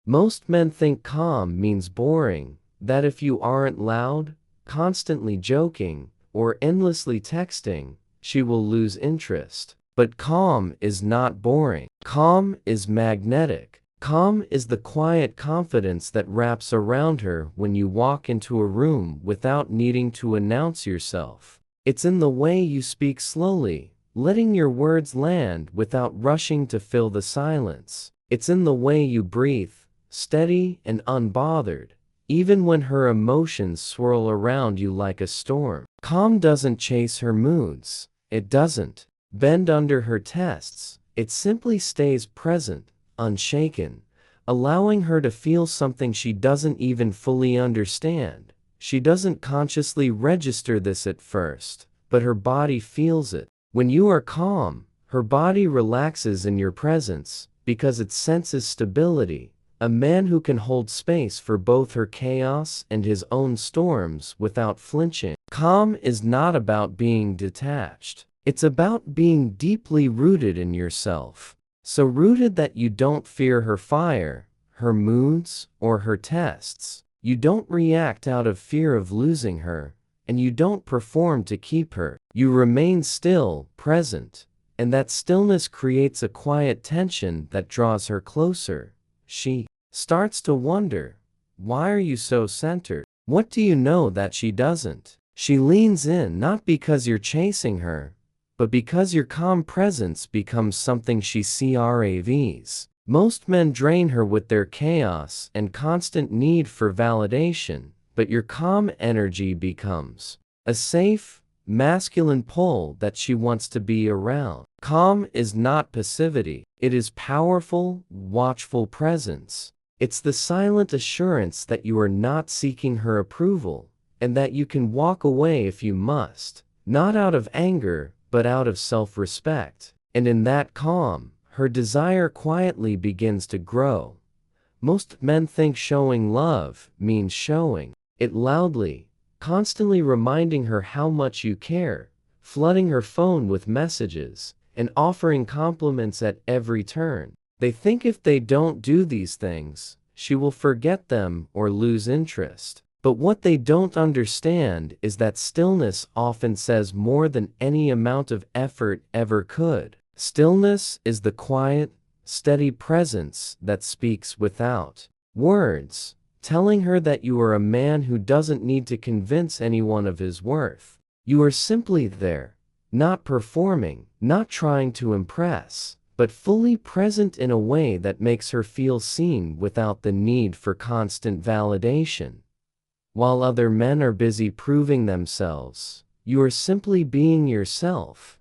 Most men think calm means boring, that if you aren't loud, constantly joking, or endlessly texting, she will lose interest. But calm is not boring. Calm is magnetic. Calm is the quiet confidence that wraps around her when you walk into a room without needing to announce yourself. It's in the way you speak slowly, letting your words land without rushing to fill the silence. It's in the way you breathe, steady and unbothered, even when her emotions swirl around you like a storm. Calm doesn't chase her moods. It doesn't bend under her tests. It simply stays present, unshaken, allowing her to feel something she doesn't even fully understand. She doesn't consciously register this at first, but her body feels it. When you are calm, her body relaxes in your presence because it senses stability. A man who can hold space for both her chaos and his own storms without flinching. Calm is not about being detached. It's about being deeply rooted in yourself. So rooted that you don't fear her fire, her moods, or her tests. You don't react out of fear of losing her, and you don't perform to keep her. You remain still, present, and that stillness creates a quiet tension that draws her closer. She starts to wonder, why are you so centered? What do you know that she doesn't? She leans in not because you're chasing her, but because your calm presence becomes something she craves. Most men drain her with their chaos and constant need for validation, but your calm energy becomes a safe, masculine pull that she wants to be around. Calm is not passivity. It is powerful, watchful presence. It's the silent assurance that you are not seeking her approval, and that you can walk away if you must, not out of anger, but out of self-respect. And in that calm, her desire quietly begins to grow. Most men think showing love means showing it loudly, constantly reminding her how much you care, flooding her phone with messages, and offering compliments at every turn. They think if they don't do these things, she will forget them or lose interest. But what they don't understand is that stillness often says more than any amount of effort ever could. Stillness is the quiet, steady presence that speaks without words, telling her that you are a man who doesn't need to convince anyone of his worth. You are simply there, not performing, not trying to impress, but fully present in a way that makes her feel seen without the need for constant validation. While other men are busy proving themselves, you are simply being yourself,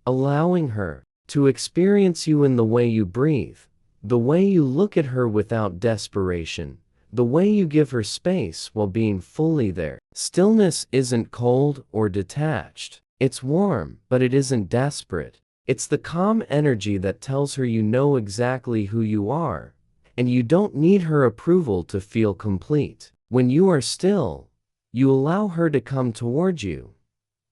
allowing her to experience you in the way you breathe, the way you look at her without desperation, the way you give her space while being fully there. Stillness isn't cold or detached. It's warm, but it isn't desperate. It's the calm energy that tells her you know exactly who you are, and you don't need her approval to feel complete. When you are still, you allow her to come toward you,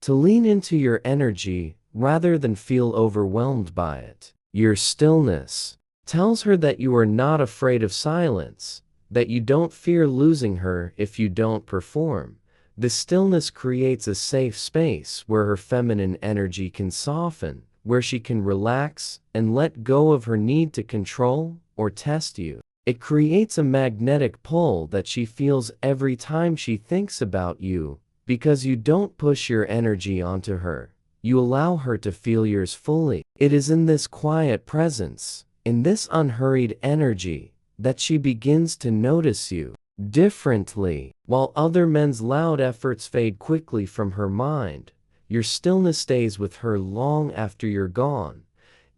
to lean into your energy rather than feel overwhelmed by it. Your stillness tells her that you are not afraid of silence, that you don't fear losing her if you don't perform. The stillness creates a safe space where her feminine energy can soften, where she can relax and let go of her need to control or test you. It creates a magnetic pull that she feels every time she thinks about you, because you don't push your energy onto her. You allow her to feel yours fully. It is in this quiet presence, in this unhurried energy, that she begins to notice you differently. While other men's loud efforts fade quickly from her mind, your stillness stays with her long after you're gone,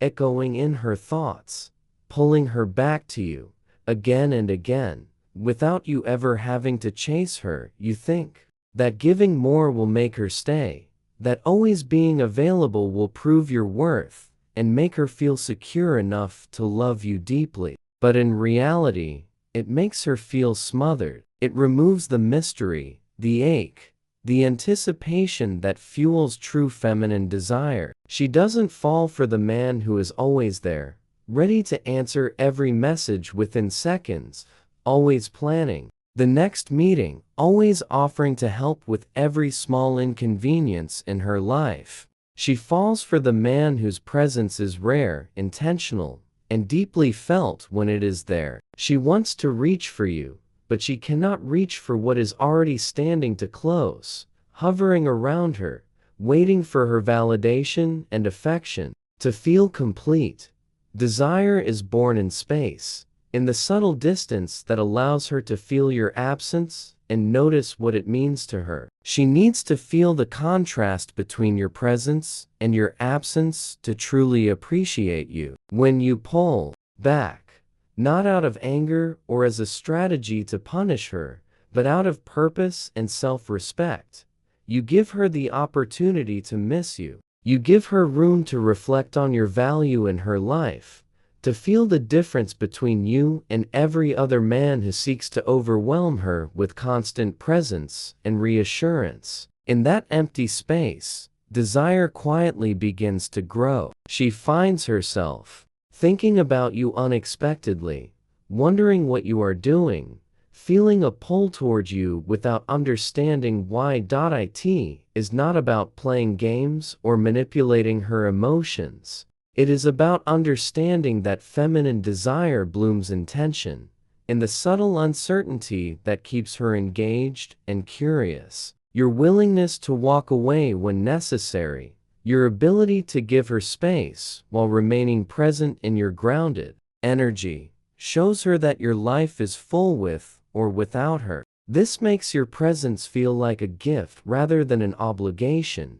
echoing in her thoughts, pulling her back to you again and again, without you ever having to chase her. You think that giving more will make her stay, that always being available will prove your worth and make her feel secure enough to love you deeply. But in reality, it makes her feel smothered. It removes the mystery, the ache, the anticipation that fuels true feminine desire. She doesn't fall for the man who is always there, ready to answer every message within seconds, always planning the next meeting, always offering to help with every small inconvenience in her life. She falls for the man whose presence is rare, intentional, and deeply felt when it is there. She wants to reach for you, but she cannot reach for what is already standing too close, hovering around her, waiting for her validation and affection. To feel complete, desire is born in space, in the subtle distance that allows her to feel your absence and notice what it means to her. She needs to feel the contrast between your presence and your absence to truly appreciate you. When you pull back, not out of anger or as a strategy to punish her, but out of purpose and self-respect, you give her the opportunity to miss you. You give her room to reflect on your value in her life, to feel the difference between you and every other man who seeks to overwhelm her with constant presence and reassurance. In that empty space, desire quietly begins to grow. She finds herself thinking about you unexpectedly, wondering what you are doing, feeling a pull towards you without understanding why. It is not about playing games or manipulating her emotions. It is about understanding that feminine desire blooms in tension, in the subtle uncertainty that keeps her engaged and curious. Your willingness to walk away when necessary, your ability to give her space while remaining present in your grounded energy, shows her that your life is full with or without her. This makes your presence feel like a gift rather than an obligation,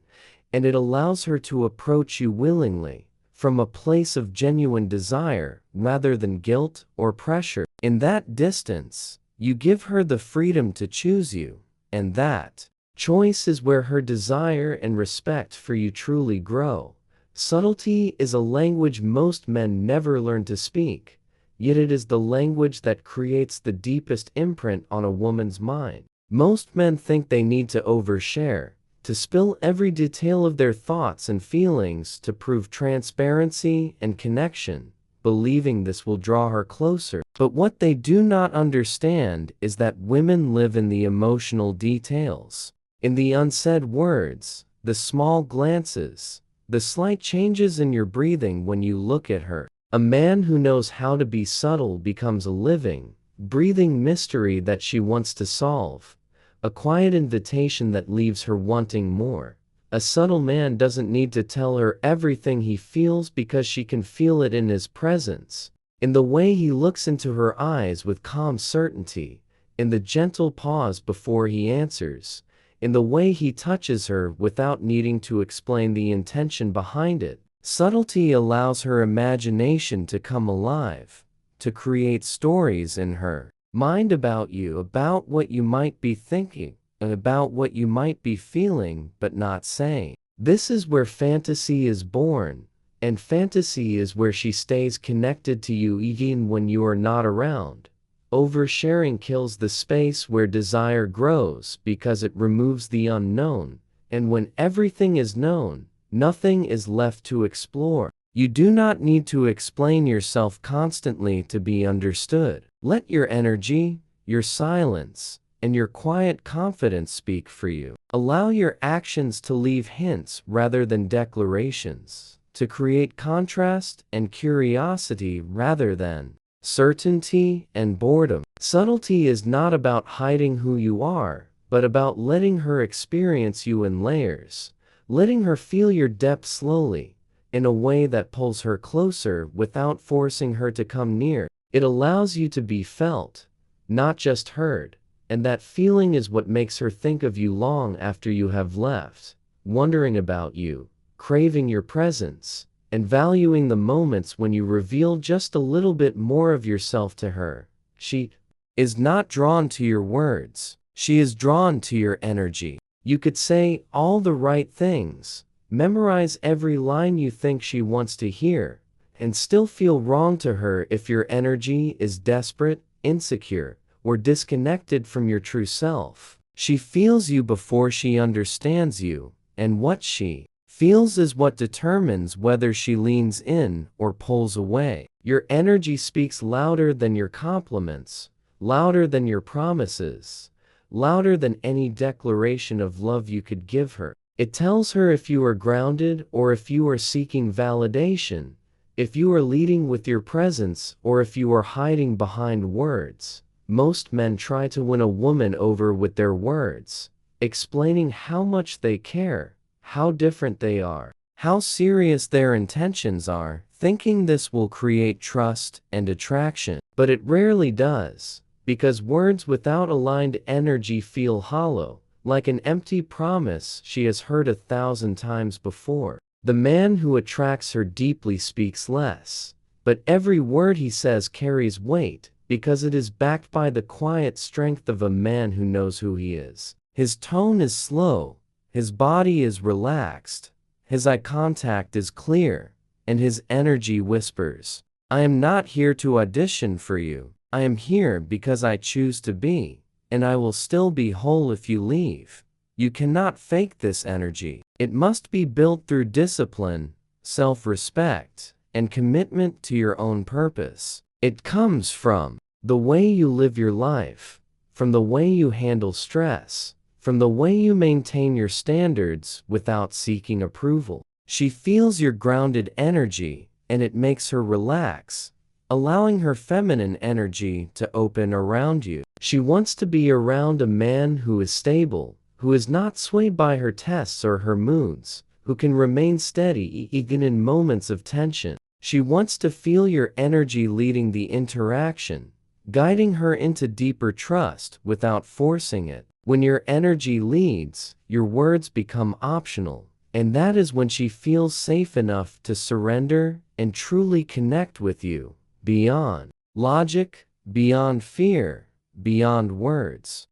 and it allows her to approach you willingly, from a place of genuine desire rather than guilt or pressure. In that distance, you give her the freedom to choose you, and that choice is where her desire and respect for you truly grow. Subtlety is a language most men never learn to speak, yet it is the language that creates the deepest imprint on a woman's mind. Most men think they need to overshare, to spill every detail of their thoughts and feelings to prove transparency and connection, believing this will draw her closer. But what they do not understand is that women live in the emotional details, in the unsaid words, the small glances, the slight changes in your breathing when you look at her. A man who knows how to be subtle becomes a living, breathing mystery that she wants to solve, a quiet invitation that leaves her wanting more. A subtle man doesn't need to tell her everything he feels because she can feel it in his presence, in the way he looks into her eyes with calm certainty, in the gentle pause before he answers, in the way he touches her without needing to explain the intention behind it. Subtlety allows her imagination to come alive, to create stories in her mind about you, about what you might be thinking, and about what you might be feeling but not saying. This is where fantasy is born, and fantasy is where she stays connected to you even when you are not around. Oversharing kills the space where desire grows because it removes the unknown, and when everything is known, nothing is left to explore. You do not need to explain yourself constantly to be understood. Let your energy, your silence, and your quiet confidence speak for you. Allow your actions to leave hints rather than declarations, to create contrast and curiosity rather than certainty and boredom. Subtlety is not about hiding who you are, but about letting her experience you in layers, letting her feel your depth slowly, in a way that pulls her closer without forcing her to come near. It allows you to be felt, not just heard, and that feeling is what makes her think of you long after you have left, wondering about you, craving your presence, and valuing the moments when you reveal just a little bit more of yourself to her. She is not drawn to your words, she is drawn to your energy. You could say all the right things, memorize every line you think she wants to hear, and still feel wrong to her if your energy is desperate, insecure, or disconnected from your true self. She feels you before she understands you, and what she feels is what determines whether she leans in or pulls away. Your energy speaks louder than your compliments, louder than your promises, louder than any declaration of love you could give her. It tells her if you are grounded or if you are seeking validation, if you are leading with your presence or if you are hiding behind words. Most men try to win a woman over with their words, explaining how much they care, how different they are, how serious their intentions are, thinking this will create trust and attraction. But it rarely does, because words without aligned energy feel hollow, like an empty promise she has heard 1,000 times before. The man who attracts her deeply speaks less, but every word he says carries weight, because it is backed by the quiet strength of a man who knows who he is. His tone is slow, his body is relaxed, his eye contact is clear, and his energy whispers, "I am not here to audition for you. I am here because I choose to be, and I will still be whole if you leave." You cannot fake this energy. It must be built through discipline, self-respect, and commitment to your own purpose. It comes from the way you live your life, from the way you handle stress, from the way you maintain your standards without seeking approval. She feels your grounded energy, and it makes her relax, allowing her feminine energy to open around you. She wants to be around a man who is stable, who is not swayed by her tests or her moods, who can remain steady even in moments of tension. She wants to feel your energy leading the interaction, guiding her into deeper trust without forcing it. When your energy leads, your words become optional, and that is when she feels safe enough to surrender and truly connect with you, beyond logic, beyond fear, beyond words.